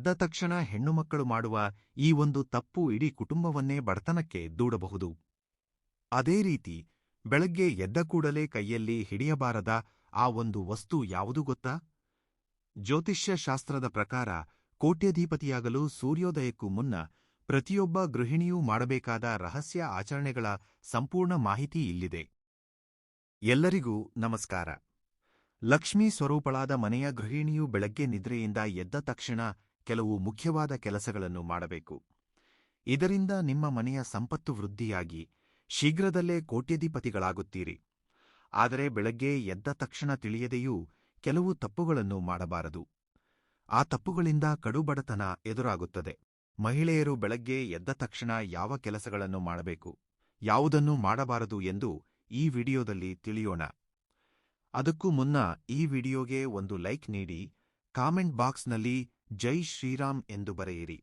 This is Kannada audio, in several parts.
ಎದ್ದ ತಕ್ಷಣ ಹೆಣ್ಣುಮಕ್ಕಳು ಮಾಡುವ ಈ ಒಂದು ತಪ್ಪು ಇಡೀ ಕುಟುಂಬವನ್ನೇ ಬಡತನಕ್ಕೆ ದೂಡಬಹುದು. ಅದೇ ರೀತಿ ಬೆಳಗ್ಗೆ ಎದ್ದ ಕೂಡಲೇ ಕೈಯಲ್ಲಿ ಹಿಡಿಯಬಾರದ ಆ ಒಂದು ವಸ್ತು ಯಾವುದು ಗೊತ್ತಾ? ಜ್ಯೋತಿಷ್ಯ ಶಾಸ್ತ್ರದ ಪ್ರಕಾರ ಕೋಟ್ಯಧಿಪತಿಯಾಗಲು ಸೂರ್ಯೋದಯಕ್ಕೂ ಮುನ್ನ ಪ್ರತಿಯೊಬ್ಬ ಗೃಹಿಣಿಯೂ ಮಾಡಬೇಕಾದ ರಹಸ್ಯ ಆಚರಣೆಗಳ ಸಂಪೂರ್ಣ ಮಾಹಿತಿ ಇಲ್ಲಿದೆ. ಎಲ್ಲರಿಗೂ ನಮಸ್ಕಾರ. ಲಕ್ಷ್ಮೀ ಸ್ವರೂಪಳಾದ ಮನೆಯ ಗೃಹಿಣಿಯು ಬೆಳಗ್ಗೆ ನಿದ್ರೆಯಿಂದ ಎದ್ದ ತಕ್ಷಣ ಕೆಲವು ಮುಖ್ಯವಾದ ಕೆಲಸಗಳನ್ನು ಮಾಡಬೇಕು. ಇದರಿಂದ ನಿಮ್ಮ ಮನೆಯ ಸಂಪತ್ತು ವೃದ್ಧಿಯಾಗಿ ಶೀಘ್ರದಲ್ಲೇ ಕೋಟ್ಯಧಿಪತಿಗಳಾಗುತ್ತೀರಿ. ಆದರೆ ಬೆಳಗ್ಗೆ ಎದ್ದ ತಕ್ಷಣ ತಿಳಿಯದೆಯೂ ಕೆಲವು ತಪ್ಪುಗಳನ್ನು ಮಾಡಬಾರದು. ಆ ತಪ್ಪುಗಳಿಂದ ಕಡುಬಡತನ ಎದುರಾಗುತ್ತದೆ. ಮಹಿಳೆಯರು ಬೆಳಗ್ಗೆ ಎದ್ದ ತಕ್ಷಣ ಯಾವ ಕೆಲಸಗಳನ್ನು ಮಾಡಬೇಕು, ಯಾವುದನ್ನು ಮಾಡಬಾರದು ಎಂದು ಈ ವಿಡಿಯೋದಲ್ಲಿ ತಿಳಿಯೋಣ. ಅದಕ್ಕೂ ಮುನ್ನ ಈ ವಿಡಿಯೋಗೆ ಒಂದು ಲೈಕ್ ನೀಡಿ, ಕಾಮೆಂಟ್ ಬಾಕ್ಸ್ನಲ್ಲಿ ಜೈ ಶ್ರೀರಾಮ್ ಎಂದು ಬರೆಯಿರಿ.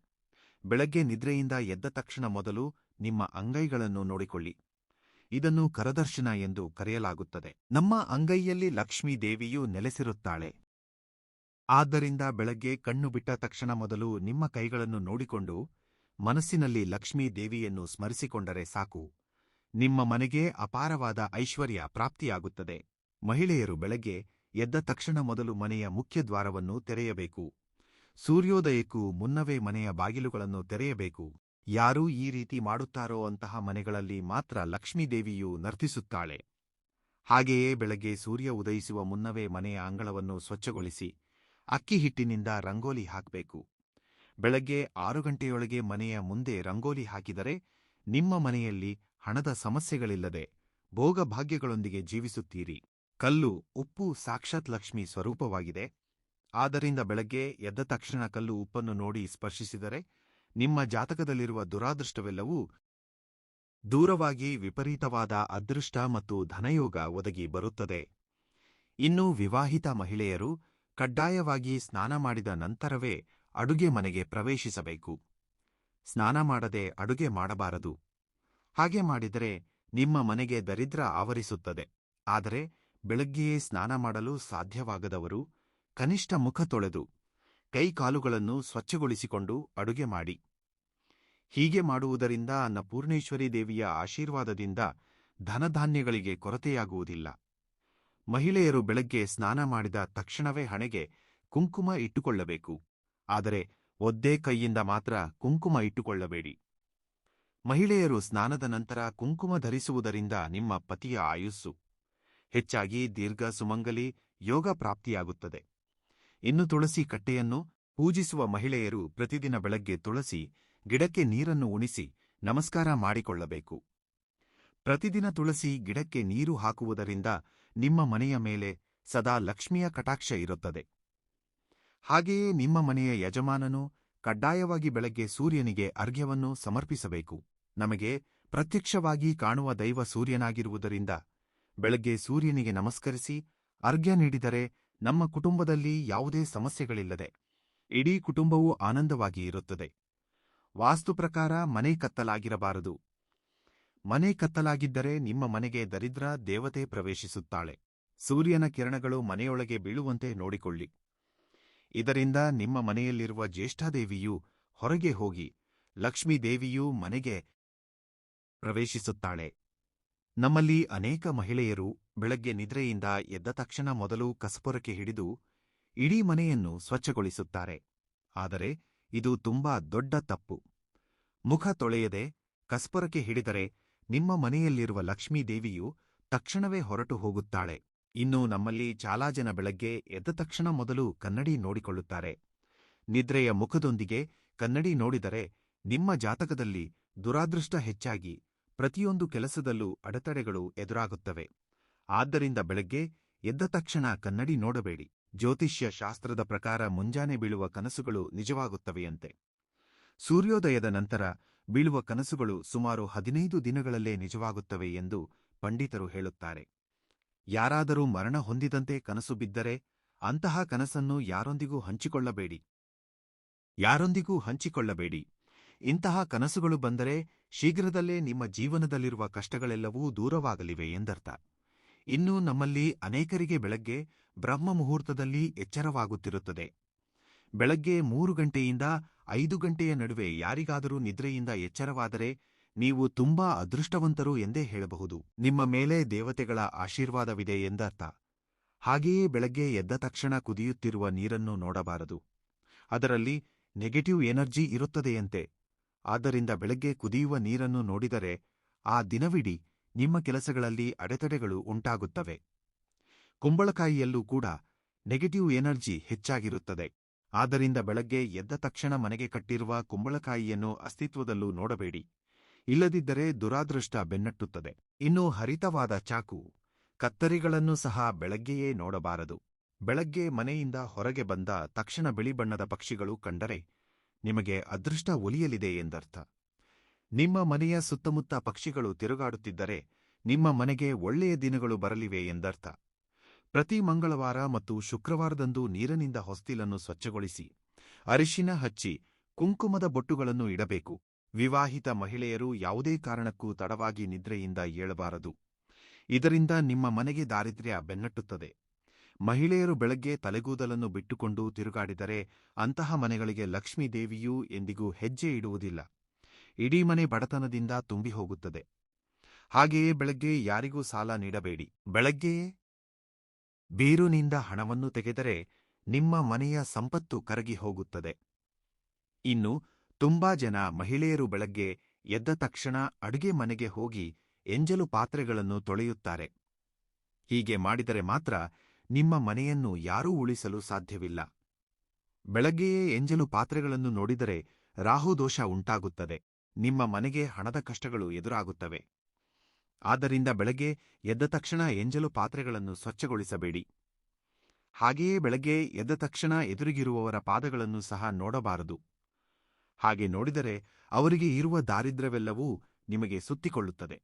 ಬೆಳಗ್ಗೆ ನಿದ್ರೆಯಿಂದ ಎದ್ದ ತಕ್ಷಣ ಮೊದಲು ನಿಮ್ಮ ಅಂಗೈಗಳನ್ನು ನೋಡಿಕೊಳ್ಳಿ. ಇದನ್ನು ಕರದರ್ಶನ ಎಂದು ಕರೆಯಲಾಗುತ್ತದೆ. ನಮ್ಮ ಅಂಗೈಯಲ್ಲಿ ಲಕ್ಷ್ಮೀ ದೇವಿಯು ನೆಲೆಸಿರುತ್ತಾಳೆ. ಆದ್ದರಿಂದ ಬೆಳಗ್ಗೆ ಕಣ್ಣು ಬಿಟ್ಟ ತಕ್ಷಣ ಮೊದಲು ನಿಮ್ಮ ಕೈಗಳನ್ನು ನೋಡಿಕೊಂಡು ಮನಸ್ಸಿನಲ್ಲಿ ಲಕ್ಷ್ಮೀ ದೇವಿಯನ್ನು ಸ್ಮರಿಸಿಕೊಂಡರೆ ಸಾಕು. ನಿಮ್ಮ ಮನೆಗೆ ಅಪಾರವಾದ ಐಶ್ವರ್ಯ ಪ್ರಾಪ್ತಿಯಾಗುತ್ತದೆ. ಮಹಿಳೆಯರು ಬೆಳಗ್ಗೆ ಎದ್ದ ತಕ್ಷಣ ಮೊದಲು ಮನೆಯ ಮುಖ್ಯ ದ್ವಾರವನ್ನು ತೆರೆಯಬೇಕು. ಸೂರ್ಯೋದಯಕ್ಕೂ ಮುನ್ನವೇ ಮನೆಯ ಬಾಗಿಲುಗಳನ್ನು ತೆರೆಯಬೇಕು. ಯಾರೂ ಈ ರೀತಿ ಮಾಡುತ್ತಾರೋ ಅಂತಹ ಮನೆಗಳಲ್ಲಿ ಮಾತ್ರ ಲಕ್ಷ್ಮೀದೇವಿಯು ನರ್ತಿಸುತ್ತಾಳೆ. ಹಾಗೆಯೇ ಬೆಳಗ್ಗೆ ಸೂರ್ಯ ಉದಯಿಸುವ ಮುನ್ನವೇ ಮನೆಯ ಅಂಗಳವನ್ನು ಸ್ವಚ್ಛಗೊಳಿಸಿ ಅಕ್ಕಿ ಹಿಟ್ಟಿನಿಂದ ರಂಗೋಲಿ ಹಾಕಬೇಕು. ಬೆಳಗ್ಗೆ 6 ಗಂಟೆಯೊಳಗೆ ಮನೆಯ ಮುಂದೆ ರಂಗೋಲಿ ಹಾಕಿದರೆ ನಿಮ್ಮ ಮನೆಯಲ್ಲಿ ಹಣದ ಸಮಸ್ಯೆಗಳಿಲ್ಲದೆ ಭೋಗಭಾಗ್ಯಗಳೊಂದಿಗೆ ಜೀವಿಸುತ್ತೀರಿ. ಕಲ್ಲು, ಉಪ್ಪು ಸಾಕ್ಷಾತ್ ಲಕ್ಷ್ಮೀ ಸ್ವರೂಪವಾಗಿದೆ. ಆದ್ದರಿಂದ ಬೆಳಗ್ಗೆ ಎದ್ದ ತಕ್ಷಣ ಕಲ್ಲು ಉಪ್ಪನ್ನು ನೋಡಿ ಸ್ಪರ್ಶಿಸಿದರೆ ನಿಮ್ಮ ಜಾತಕದಲ್ಲಿರುವ ದುರಾದೃಷ್ಟವೆಲ್ಲವೂ ದೂರವಾಗಿ ವಿಪರೀತವಾದ ಅದೃಷ್ಟ ಮತ್ತು ಧನಯೋಗ ಒದಗಿ ಬರುತ್ತದೆ. ಇನ್ನು ವಿವಾಹಿತ ಮಹಿಳೆಯರು ಕಡ್ಡಾಯವಾಗಿ ಸ್ನಾನ ಮಾಡಿದ ನಂತರವೇ ಅಡುಗೆ ಮನೆಗೆ ಪ್ರವೇಶಿಸಬೇಕು. ಸ್ನಾನ ಮಾಡದೆ ಅಡುಗೆ ಮಾಡಬಾರದು. ಹಾಗೆ ಮಾಡಿದರೆ ನಿಮ್ಮ ಮನೆಗೆ ದರಿದ್ರ ಆವರಿಸುತ್ತದೆ. ಆದರೆ ಬೆಳಗ್ಗೆಯೇ ಸ್ನಾನ ಮಾಡಲು ಸಾಧ್ಯವಾಗದವರು ಕನಿಷ್ಠ ಮುಖ ತೊಳೆದು ಕೈಕಾಲುಗಳನ್ನು ಸ್ವಚ್ಛಗೊಳಿಸಿಕೊಂಡು ಅಡುಗೆ ಮಾಡಿ. ಹೀಗೆ ಮಾಡುವುದರಿಂದ ಅನ್ನಪೂರ್ಣೇಶ್ವರಿ ದೇವಿಯ ಆಶೀರ್ವಾದದಿಂದ ಧನಧಾನ್ಯಗಳಿಗೆ ಕೊರತೆಯಾಗುವುದಿಲ್ಲ. ಮಹಿಳೆಯರು ಬೆಳಗ್ಗೆ ಸ್ನಾನ ಮಾಡಿದ ತಕ್ಷಣವೇ ಹಣೆಗೆ ಕುಂಕುಮ ಇಟ್ಟುಕೊಳ್ಳಬೇಕು. ಆದರೆ ಒದ್ದೇ ಕೈಯಿಂದ ಮಾತ್ರ ಕುಂಕುಮ ಇಟ್ಟುಕೊಳ್ಳಬೇಡಿ. ಮಹಿಳೆಯರು ಸ್ನಾನದ ನಂತರ ಕುಂಕುಮ ಧರಿಸುವುದರಿಂದ ನಿಮ್ಮ ಪತಿಯ ಆಯುಸ್ಸು ಹೆಚ್ಚಾಗಿ ದೀರ್ಘ ಸುಮಂಗಲಿ ಯೋಗ ಪ್ರಾಪ್ತಿಯಾಗುತ್ತದೆ. ಇನ್ನು ತುಳಸಿ ಕಟ್ಟೆಯನ್ನು ಪೂಜಿಸುವ ಮಹಿಳೆಯರು ಪ್ರತಿದಿನ ಬೆಳಗ್ಗೆ ತುಳಸಿ ಗಿಡಕ್ಕೆ ನೀರನ್ನು ಉಣಿಸಿ ನಮಸ್ಕಾರ ಮಾಡಿಕೊಳ್ಳಬೇಕು. ಪ್ರತಿದಿನ ತುಳಸಿ ಗಿಡಕ್ಕೆ ನೀರು ಹಾಕುವುದರಿಂದ ನಿಮ್ಮ ಮನೆಯ ಮೇಲೆ ಸದಾ ಲಕ್ಷ್ಮಿಯ ಕಟಾಕ್ಷ ಇರುತ್ತದೆ. ಹಾಗೆಯೇ ನಿಮ್ಮ ಮನೆಯ ಯಜಮಾನನು ಕಡ್ಡಾಯವಾಗಿ ಬೆಳಗ್ಗೆ ಸೂರ್ಯನಿಗೆ ಅರ್ಘ್ಯವನ್ನು ಸಮರ್ಪಿಸಬೇಕು. ನಮಗೆ ಪ್ರತ್ಯಕ್ಷವಾಗಿ ಕಾಣುವ ದೈವ ಸೂರ್ಯನಾಗಿರುವುದರಿಂದ ಬೆಳಗ್ಗೆ ಸೂರ್ಯನಿಗೆ ನಮಸ್ಕರಿಸಿ ಅರ್ಘ್ಯ ನೀಡಿದರೆ ನಮ್ಮ ಕುಟುಂಬದಲ್ಲಿ ಯಾವುದೇ ಸಮಸ್ಯೆಗಳಿಲ್ಲದೆ ಇಡೀ ಕುಟುಂಬವೂ ಆನಂದವಾಗಿ ಇರುತ್ತದೆ. ವಾಸ್ತು ಪ್ರಕಾರ ಮನೆ ಕತ್ತಲಾಗಿರಬಾರದು. ಮನೆ ಕತ್ತಲಾಗಿದ್ದರೆ ನಿಮ್ಮ ಮನೆಗೆ ದರಿದ್ರ ದೇವತೆ ಪ್ರವೇಶಿಸುತ್ತಾಳೆ. ಸೂರ್ಯನ ಕಿರಣಗಳು ಮನೆಯೊಳಗೆ ಬೀಳುವಂತೆ ನೋಡಿಕೊಳ್ಳಿ. ಇದರಿಂದ ನಿಮ್ಮ ಮನೆಯಲ್ಲಿರುವ ಜ್ಯೇಷ್ಠಾದೇವಿಯು ಹೊರಗೆ ಹೋಗಿ ಲಕ್ಷ್ಮೀದೇವಿಯೂ ಮನೆಗೆ ಪ್ರವೇಶಿಸುತ್ತಾಳೆ. ನಮ್ಮಲ್ಲಿ ಅನೇಕ ಮಹಿಳೆಯರು ಬೆಳಗ್ಗೆ ನಿದ್ರೆಯಿಂದ ಎದ್ದ ತಕ್ಷಣ ಮೊದಲು ಕಸಪೊರಕೆ ಹಿಡಿದು ಇಡೀ ಮನೆಯನ್ನು ಸ್ವಚ್ಛಗೊಳಿಸುತ್ತಾರೆ. ಆದರೆ ಇದು ತುಂಬಾ ದೊಡ್ಡ ತಪ್ಪು. ಮುಖ ತೊಳೆಯದೆ ಕಸಪೊರಕೆ ಹಿಡಿದರೆ ನಿಮ್ಮ ಮನೆಯಲ್ಲಿರುವ ಲಕ್ಷ್ಮೀದೇವಿಯು ತಕ್ಷಣವೇ ಹೊರಟು ಹೋಗುತ್ತಾಳೆ. ಇನ್ನು ನಮ್ಮಲ್ಲಿ ಚಾಲಾ ಜನ ಬೆಳಗ್ಗೆ ಎದ್ದ ತಕ್ಷಣ ಮೊದಲು ಕನ್ನಡಿ ನೋಡಿಕೊಳ್ಳುತ್ತಾರೆ. ನಿದ್ರೆಯ ಮುಖದೊಂದಿಗೆ ಕನ್ನಡಿ ನೋಡಿದರೆ ನಿಮ್ಮ ಜಾತಕದಲ್ಲಿ ದುರಾದೃಷ್ಟ ಹೆಚ್ಚಾಗಿ ಪ್ರತಿಯೊಂದು ಕೆಲಸದಲ್ಲೂ ಅಡೆತಡೆಗಳು ಎದುರಾಗುತ್ತವೆ. ಆದ್ದರಿಂದ ಬೆಳಗ್ಗೆ ಎದ್ದ ತಕ್ಷಣ ಕನ್ನಡಿ ನೋಡಬೇಡಿ. ಜ್ಯೋತಿಷ್ಯ ಶಾಸ್ತ್ರದ ಪ್ರಕಾರ ಮುಂಜಾನೆ ಬೀಳುವ ಕನಸುಗಳು ನಿಜವಾಗುತ್ತವೆಯಂತೆ. ಸೂರ್ಯೋದಯದ ನಂತರ ಬೀಳುವ ಕನಸುಗಳು ಸುಮಾರು 15 ದಿನಗಳಲ್ಲೇ ನಿಜವಾಗುತ್ತವೆ ಎಂದು ಪಂಡಿತರು ಹೇಳುತ್ತಾರೆ. ಯಾರಾದರೂ ಮರಣ ಹೊಂದಿದಂತೆ ಕನಸು ಬಿದ್ದರೆ ಅಂತಹ ಕನಸನ್ನು ಯಾರೊಂದಿಗೂ ಹಂಚಿಕೊಳ್ಳಬೇಡಿ. ಇಂತಹ ಕನಸುಗಳು ಬಂದರೆ ಶೀಘ್ರದಲ್ಲೇ ನಿಮ್ಮ ಜೀವನದಲ್ಲಿರುವ ಕಷ್ಟಗಳೆಲ್ಲವೂ ದೂರವಾಗಲಿವೆ ಎಂದರ್ಥ. ಇನ್ನು ನಮ್ಮಲ್ಲಿ ಅನೇಕರಿಗೆ ಬೆಳಗ್ಗೆ ಬ್ರಹ್ಮ ಮುಹೂರ್ತದಲ್ಲಿ ಎಚ್ಚರವಾಗುತ್ತಿರುತ್ತದೆ. ಬೆಳಗ್ಗೆ 3 ಗಂಟೆಯಿಂದ 5 ಗಂಟೆಯ ನಡುವೆ ಯಾರಿಗಾದರೂ ನಿದ್ರೆಯಿಂದ ಎಚ್ಚರವಾದರೆ ನೀವು ತುಂಬಾ ಅದೃಷ್ಟವಂತರು ಎಂದೇ ಹೇಳಬಹುದು. ನಿಮ್ಮ ಮೇಲೆ ದೇವತೆಗಳ ಆಶೀರ್ವಾದವಿದೆ ಎಂದರ್ಥ. ಹಾಗೆಯೇ ಬೆಳಗ್ಗೆ ಎದ್ದ ತಕ್ಷಣ ಕುದಿಯುತ್ತಿರುವ ನೀರನ್ನು ನೋಡಬಾರದು. ಅದರಲ್ಲಿ ನೆಗೆಟಿವ್ ಎನರ್ಜಿ ಇರುತ್ತದೆಯಂತೆ. ಆದ್ದರಿಂದ ಬೆಳಗ್ಗೆ ಕುದಿಯುವ ನೀರನ್ನು ನೋಡಿದರೆ ಆ ದಿನವಿಡೀ ನಿಮ್ಮ ಕೆಲಸಗಳಲ್ಲಿ ಅಡೆತಡೆಗಳು ಉಂಟಾಗುತ್ತವೆ. ಕುಂಬಳಕಾಯಿಯಲ್ಲೂ ಕೂಡ ನೆಗೆಟಿವ್ ಎನರ್ಜಿ ಹೆಚ್ಚಾಗಿರುತ್ತದೆ. ಆದ್ದರಿಂದ ಬೆಳಗ್ಗೆ ಎದ್ದ ತಕ್ಷಣ ಮನೆಗೆ ಕಟ್ಟಿರುವ ಕುಂಬಳಕಾಯಿಯನ್ನು ಅಸ್ತಿತ್ವದಲ್ಲೂ ನೋಡಬೇಡಿ. ಇಲ್ಲದಿದ್ದರೆ ದುರಾದೃಷ್ಟ ಬೆನ್ನಟ್ಟುತ್ತದೆ. ಇನ್ನು ಹರಿತವಾದ ಚಾಕು, ಕತ್ತರಿಗಳನ್ನು ಸಹ ಬೆಳಗ್ಗೆಯೇ ನೋಡಬಾರದು. ಬೆಳಗ್ಗೆ ಮನೆಯಿಂದ ಹೊರಗೆ ಬಂದ ತಕ್ಷಣ ಬಿಳಿ ಬಣ್ಣದ ಪಕ್ಷಿಗಳು ಕಂಡರೆ ನಿಮಗೆ ಅದೃಷ್ಟ ಒಲಿಯಲಿದೆ ಎಂದರ್ಥ. ನಿಮ್ಮ ಮನೆಯ ಸುತ್ತಮುತ್ತ ಪಕ್ಷಿಗಳು ತಿರುಗಾಡುತ್ತಿದ್ದರೆ ನಿಮ್ಮ ಮನೆಗೆ ಒಳ್ಳೆಯ ದಿನಗಳು ಬರಲಿವೆ ಎಂದರ್ಥ. ಪ್ರತಿ ಮಂಗಳವಾರ ಮತ್ತು ಶುಕ್ರವಾರದಂದು ನೀರಿನಿಂದ ಹೊಸ್ತಿಲನ್ನು ಸ್ವಚ್ಛಗೊಳಿಸಿ ಅರಿಶಿನ ಹಚ್ಚಿ ಕುಂಕುಮದ ಬೊಟ್ಟುಗಳನ್ನು ಇಡಬೇಕು. ವಿವಾಹಿತ ಮಹಿಳೆಯರು ಯಾವುದೇ ಕಾರಣಕ್ಕೂ ತಡವಾಗಿ ನಿದ್ರೆಯಿಂದ ಏಳಬಾರದು. ಇದರಿಂದ ನಿಮ್ಮ ಮನೆಗೆ ದಾರಿದ್ರ್ಯ ಬೆನ್ನಟ್ಟುತ್ತದೆ. ಮಹಿಳೆಯರು ಬೆಳಗ್ಗೆ ತಲೆಗೂದಲನ್ನು ಬಿಟ್ಟುಕೊಂಡು ತಿರುಗಾಡಿದರೆ ಅಂತಹ ಮನೆಗಳಿಗೆ ಲಕ್ಷ್ಮೀದೇವಿಯೂ ಎಂದಿಗೂ ಹೆಜ್ಜೆ ಇಡುವುದಿಲ್ಲ. ಇಡೀ ಮನೆ ಬಡತನದಿಂದ ತುಂಬಿ ಹೋಗುತ್ತದೆ. ಹಾಗೆಯೇ ಬೆಳಗ್ಗೆ ಯಾರಿಗೂ ಸಾಲ ನೀಡಬೇಡಿ. ಬೆಳಗ್ಗೆಯೇ ಬೀರುನಿಂದ ಹಣವನ್ನು ತೆಗೆದರೆ ನಿಮ್ಮ ಮನೆಯ ಸಂಪತ್ತು ಕರಗಿ ಹೋಗುತ್ತದೆ. ಇನ್ನು ತುಂಬಾ ಜನ ಮಹಿಳೆಯರು ಬೆಳಗ್ಗೆ ಎದ್ದ ತಕ್ಷಣ ಅಡುಗೆ ಮನೆಗೆ ಹೋಗಿ ಎಂಜಲು ಪಾತ್ರೆಗಳನ್ನು ತೊಳೆಯುತ್ತಾರೆ. ಹೀಗೆ ಮಾಡಿದರೆ ಮಾತ್ರ ನಿಮ್ಮ ಮನೆಯನ್ನು ಯಾರೂ ಉಳಿಸಲು ಸಾಧ್ಯವಿಲ್ಲ. ಬೆಳಗ್ಗೆಯೇ ಎಂಜಲು ಪಾತ್ರೆಗಳನ್ನು ನೋಡಿದರೆ ರಾಹುದೋಷ ಉಂಟಾಗುತ್ತದೆ. ನಿಮ್ಮ ಮನೆಗೆ ಹಣದ ಕಷ್ಟಗಳು ಎದುರಾಗುತ್ತವೆ. ಆದ್ದರಿಂದ ಬೆಳಗ್ಗೆ ಎದ್ದ ತಕ್ಷಣ ಎಂಜಲು ಪಾತ್ರೆಗಳನ್ನು ಸ್ವಚ್ಛಗೊಳಿಸಬೇಡಿ. ಹಾಗೆಯೇ ಬೆಳಗ್ಗೆ ಎದ್ದ ತಕ್ಷಣ ಎದುರಿಗಿರುವವರ ಪಾದಗಳನ್ನು ಸಹ ನೋಡಬಾರದು. ಹಾಗೆ ನೋಡಿದರೆ ಅವರಿಗೆ ಇರುವ ದಾರಿದ್ರ್ಯವೆಲ್ಲವೂ ನಿಮಗೆ ಸುತ್ತಿಕೊಳ್ಳುತ್ತದೆ.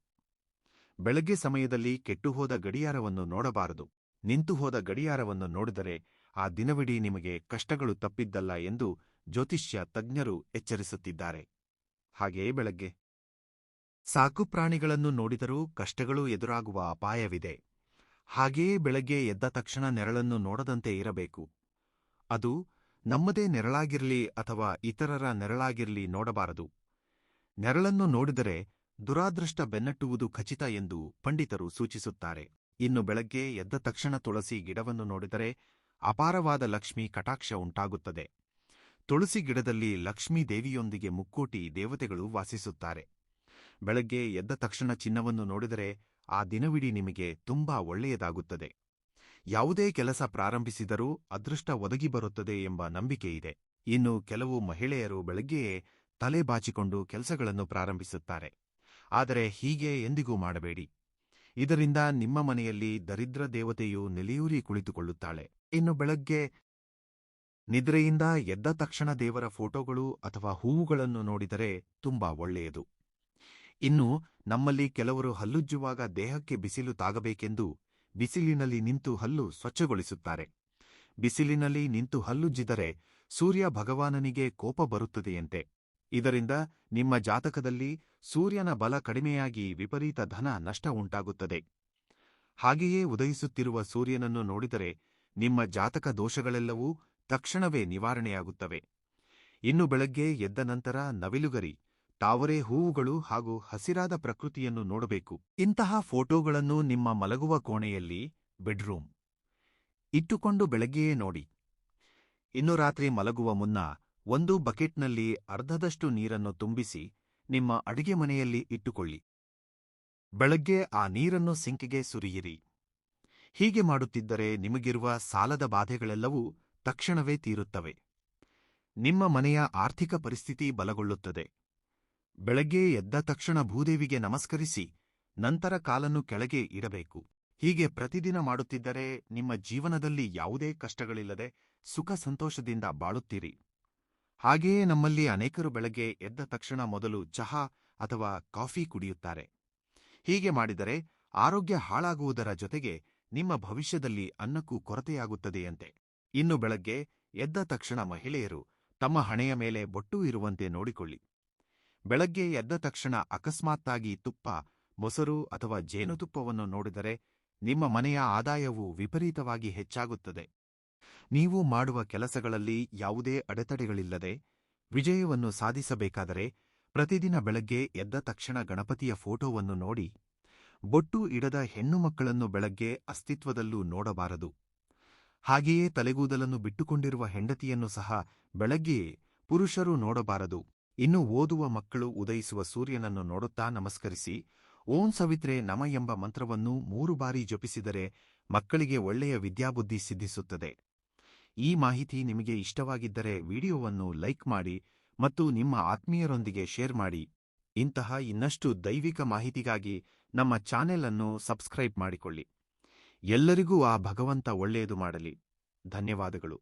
ಬೆಳಗ್ಗೆ ಸಮಯದಲ್ಲಿ ಕೆಟ್ಟುಹೋದ ಗಡಿಯಾರವನ್ನು ನೋಡಬಾರದು. ನಿಂತುಹೋದ ಗಡಿಯಾರವನ್ನು ನೋಡಿದರೆ ಆ ದಿನವಿಡೀ ನಿಮಗೆ ಕಷ್ಟಗಳು ತಪ್ಪಿದ್ದಲ್ಲ ಎಂದು ಜ್ಯೋತಿಷ್ಯ ತಜ್ಞರು ಎಚ್ಚರಿಸುತ್ತಿದ್ದಾರೆ. ಹಾಗೆಯೇ ಬೆಳಗ್ಗೆ ಸಾಕುಪ್ರಾಣಿಗಳನ್ನು ನೋಡಿದರೂ ಕಷ್ಟಗಳು ಎದುರಾಗುವ ಅಪಾಯವಿದೆ. ಹಾಗೆಯೇ ಬೆಳಗ್ಗೆ ಎದ್ದ ತಕ್ಷಣ ನೆರಳನ್ನು ನೋಡದಂತೆ ಇರಬೇಕು. ಅದು ನಮ್ಮದೇ ನೆರಳಾಗಿರಲಿ ಅಥವಾ ಇತರರ ನೆರಳಾಗಿರಲಿ ನೋಡಬಾರದು. ನೆರಳನ್ನು ನೋಡಿದರೆ ದುರಾದೃಷ್ಟ ಬೆನ್ನಟ್ಟುವುದು ಖಚಿತ ಎಂದು ಪಂಡಿತರು ಸೂಚಿಸುತ್ತಾರೆ. ಇನ್ನು ಬೆಳಗ್ಗೆ ಎದ್ದ ತಕ್ಷಣ ತುಳಸಿ ಗಿಡವನ್ನು ನೋಡಿದರೆ ಅಪಾರವಾದ ಲಕ್ಷ್ಮೀ ಕಟಾಕ್ಷ ಉಂಟಾಗುತ್ತದೆ. ತುಳಸಿ ಗಿಡದಲ್ಲಿ ಲಕ್ಷ್ಮೀ ದೇವಿಯೊಂದಿಗೆ ಮುಕ್ಕೋಟಿ ದೇವತೆಗಳು ವಾಸಿಸುತ್ತಾರೆ. ಬೆಳಗ್ಗೆ ಎದ್ದ ತಕ್ಷಣ ಚಿನ್ನವನ್ನು ನೋಡಿದರೆ ಆ ದಿನವಿಡೀ ನಿಮಗೆ ತುಂಬಾ ಒಳ್ಳೆಯದಾಗುತ್ತದೆ. ಯಾವುದೇ ಕೆಲಸ ಪ್ರಾರಂಭಿಸಿದರೂ ಅದೃಷ್ಟ ಒದಗಿ ಬರುತ್ತದೆ ಎಂಬ ನಂಬಿಕೆಯಿದೆ. ಇನ್ನು ಕೆಲವು ಮಹಿಳೆಯರು ಬೆಳಗ್ಗೆಯೇ ತಲೆ ಬಾಚಿಕೊಂಡು ಕೆಲಸಗಳನ್ನು ಪ್ರಾರಂಭಿಸುತ್ತಾರೆ. ಆದರೆ ಹೀಗೆ ಎಂದಿಗೂ ಮಾಡಬೇಡಿ. ಇದರಿಂದ ನಿಮ್ಮ ಮನೆಯಲ್ಲಿ ದರಿದ್ರ ದೇವತೆಯು ನೆಲೆಯೂರಿ ಕುಳಿತುಕೊಳ್ಳುತ್ತಾಳೆ. ಇನ್ನು ಬೆಳಗ್ಗೆ ನಿದ್ರೆಯಿಂದ ಎದ್ದ ತಕ್ಷಣ ದೇವರ ಫೋಟೋಗಳು ಅಥವಾ ಹೂವುಗಳನ್ನು ನೋಡಿದರೆ ತುಂಬಾ ಒಳ್ಳೆಯದು. ಇನ್ನು ನಮ್ಮಲ್ಲಿ ಕೆಲವರು ಹಲ್ಲುಜ್ಜುವಾಗ ದೇಹಕ್ಕೆ ಬಿಸಿಲು ತಾಗಬೇಕೆಂದು ಬಿಸಿಲಿನಲ್ಲಿ ನಿಂತು ಹಲ್ಲು ಸ್ವಚ್ಛಗೊಳಿಸುತ್ತಾರೆ. ಬಿಸಿಲಿನಲ್ಲಿ ನಿಂತು ಹಲ್ಲುಜ್ಜಿದರೆ ಸೂರ್ಯ ಭಗವಾನನಿಗೆ ಕೋಪ ಬರುತ್ತದೆಯಂತೆ. ಇದರಿಂದ ನಿಮ್ಮ ಜಾತಕದಲ್ಲಿ ಸೂರ್ಯನ ಬಲ ಕಡಿಮೆಯಾಗಿ ವಿಪರೀತ ಧನ ನಷ್ಟ ಉಂಟಾಗುತ್ತದೆ. ಹಾಗೆಯೇ ಉದಯಿಸುತ್ತಿರುವ ಸೂರ್ಯನನ್ನು ನೋಡಿದರೆ ನಿಮ್ಮ ಜಾತಕ ದೋಷಗಳೆಲ್ಲವೂ ತಕ್ಷಣವೇ ನಿವಾರಣೆಯಾಗುತ್ತವೆ. ಇನ್ನು ಬೆಳಗ್ಗೆ ಎದ್ದ ನಂತರ ನವಿಲುಗರಿ, ತಾವರೆ ಹೂವುಗಳು ಹಾಗೂ ಹಸಿರಾದ ಪ್ರಕೃತಿಯನ್ನು ನೋಡಬೇಕು. ಇಂತಹ ಫೋಟೋಗಳನ್ನು ನಿಮ್ಮ ಮಲಗುವ ಕೋಣೆಯಲ್ಲಿ, ಬೆಡ್ರೂಮ್ ಇಟ್ಟುಕೊಂಡು ಬೆಳಗ್ಗೆಯೇ ನೋಡಿ. ಇನ್ನು ರಾತ್ರಿ ಮಲಗುವ ಮುನ್ನ ಒಂದು ಬಕೆಟ್ನಲ್ಲಿ ಅರ್ಧದಷ್ಟು ನೀರನ್ನು ತುಂಬಿಸಿ ನಿಮ್ಮ ಅಡಿಗೆ ಮನೆಯಲ್ಲಿ ಇಟ್ಟುಕೊಳ್ಳಿ. ಬೆಳಗ್ಗೆ ಆ ನೀರನ್ನು ಸಿಂಕ್ಗೆ ಸುರಿಯಿರಿ. ಹೀಗೆ ಮಾಡುತ್ತಿದ್ದರೆ ನಿಮಗಿರುವ ಸಾಲದ ಬಾಧೆಗಳೆಲ್ಲವೂ ತಕ್ಷಣವೇ ತೀರುತ್ತವೆ. ನಿಮ್ಮ ಮನೆಯ ಆರ್ಥಿಕ ಪರಿಸ್ಥಿತಿ ಬಲಗೊಳ್ಳುತ್ತದೆ. ಬೆಳಗ್ಗೆ ಎದ್ದ ತಕ್ಷಣ ಭೂದೇವಿಗೆ ನಮಸ್ಕರಿಸಿ ನಂತರ ಕಾಲನ್ನು ಕೆಳಗೆ ಇಡಬೇಕು. ಹೀಗೆ ಪ್ರತಿದಿನ ಮಾಡುತ್ತಿದ್ದರೆ ನಿಮ್ಮ ಜೀವನದಲ್ಲಿ ಯಾವುದೇ ಕಷ್ಟಗಳಿಲ್ಲದೆ ಸುಖ ಸಂತೋಷದಿಂದ ಬಾಳುತ್ತೀರಿ. ಹಾಗೆಯೇ ನಮ್ಮಲ್ಲಿ ಅನೇಕರು ಬೆಳಗ್ಗೆ ಎದ್ದ ತಕ್ಷಣ ಮೊದಲು ಚಹಾ ಅಥವಾ ಕಾಫಿ ಕುಡಿಯುತ್ತಾರೆ. ಹೀಗೆ ಮಾಡಿದರೆ ಆರೋಗ್ಯ ಹಾಳಾಗುವುದರ ಜೊತೆಗೆ ನಿಮ್ಮ ಭವಿಷ್ಯದಲ್ಲಿ ಅನ್ನಕ್ಕೂ ಕೊರತೆಯಾಗುತ್ತದೆಯಂತೆ. ಇನ್ನು ಬೆಳಗ್ಗೆ ಎದ್ದ ತಕ್ಷಣ ಮಹಿಳೆಯರು ತಮ್ಮ ಹಣೆಯ ಮೇಲೆ ಬೊಟ್ಟು ಇರುವಂತೆ ನೋಡಿಕೊಳ್ಳಿ. ಬೆಳಗ್ಗೆ ಎದ್ದ ತಕ್ಷಣ ಅಕಸ್ಮಾತ್ತಾಗಿ ತುಪ್ಪ, ಮೊಸರು ಅಥವಾ ಜೇನುತುಪ್ಪವನ್ನು ನೋಡಿದರೆ ನಿಮ್ಮ ಮನೆಯ ಆದಾಯವು ವಿಪರೀತವಾಗಿ ಹೆಚ್ಚಾಗುತ್ತದೆ. ನೀವು ಮಾಡುವ ಕೆಲಸಗಳಲ್ಲಿ ಯಾವುದೇ ಅಡೆತಡೆಗಳಿಲ್ಲದೆ ವಿಜಯವನ್ನು ಸಾಧಿಸಬೇಕಾದರೆ ಪ್ರತಿದಿನ ಬೆಳಗ್ಗೆ ಎದ್ದ ತಕ್ಷಣ ಗಣಪತಿಯ ಫೋಟೋವನ್ನು ನೋಡಿ. ಬೊಟ್ಟು ಇಡದ ಹೆಣ್ಣು ಮಕ್ಕಳನ್ನು ಬೆಳಗ್ಗೆ ಅಸ್ತಿತ್ವದಲ್ಲೂ ನೋಡಬಾರದು. ಹಾಗೆಯೇ ತಲೆಗೂದಲನ್ನು ಬಿಟ್ಟುಕೊಂಡಿರುವ ಹೆಂಡತಿಯನ್ನು ಸಹ ಬೆಳಗ್ಗೆಯೇ ಪುರುಷರು ನೋಡಬಾರದು. ಇನ್ನು ಓದುವ ಮಕ್ಕಳು ಉದಯಿಸುವ ಸೂರ್ಯನನ್ನು ನೋಡುತ್ತಾ ನಮಸ್ಕರಿಸಿ ಓಂ ಸವಿತ್ರೆ ನಮ ಎಂಬ ಮಂತ್ರವನ್ನು 3 ಬಾರಿ ಜಪಿಸಿದರೆ ಮಕ್ಕಳಿಗೆ ಒಳ್ಳೆಯ ವಿದ್ಯಾಬುದ್ಧಿ ಸಿದ್ಧಿಸುತ್ತದೆ. ಈ ಮಾಹಿತಿ ನಿಮಗೆ ಇಷ್ಟವಾಗಿದ್ದರೆ ವಿಡಿಯೋವನ್ನು ಲೈಕ್ ಮಾಡಿ ಮತ್ತು ನಿಮ್ಮ ಆತ್ಮೀಯರೊಂದಿಗೆ ಶೇರ್ ಮಾಡಿ. ಇಂತಹ ಇನ್ನಷ್ಟು ದೈವಿಕ ಮಾಹಿತಿಗಾಗಿ ನಮ್ಮ ಚಾನೆಲ್ ಅನ್ನು ಸಬ್ಸ್ಕ್ರೈಬ್ ಮಾಡಿಕೊಳ್ಳಿ. ಎಲ್ಲರಿಗೂ ಆ ಭಗವಂತ ಒಳ್ಳೆಯದು ಮಾಡಲಿ. ಧನ್ಯವಾದಗಳು.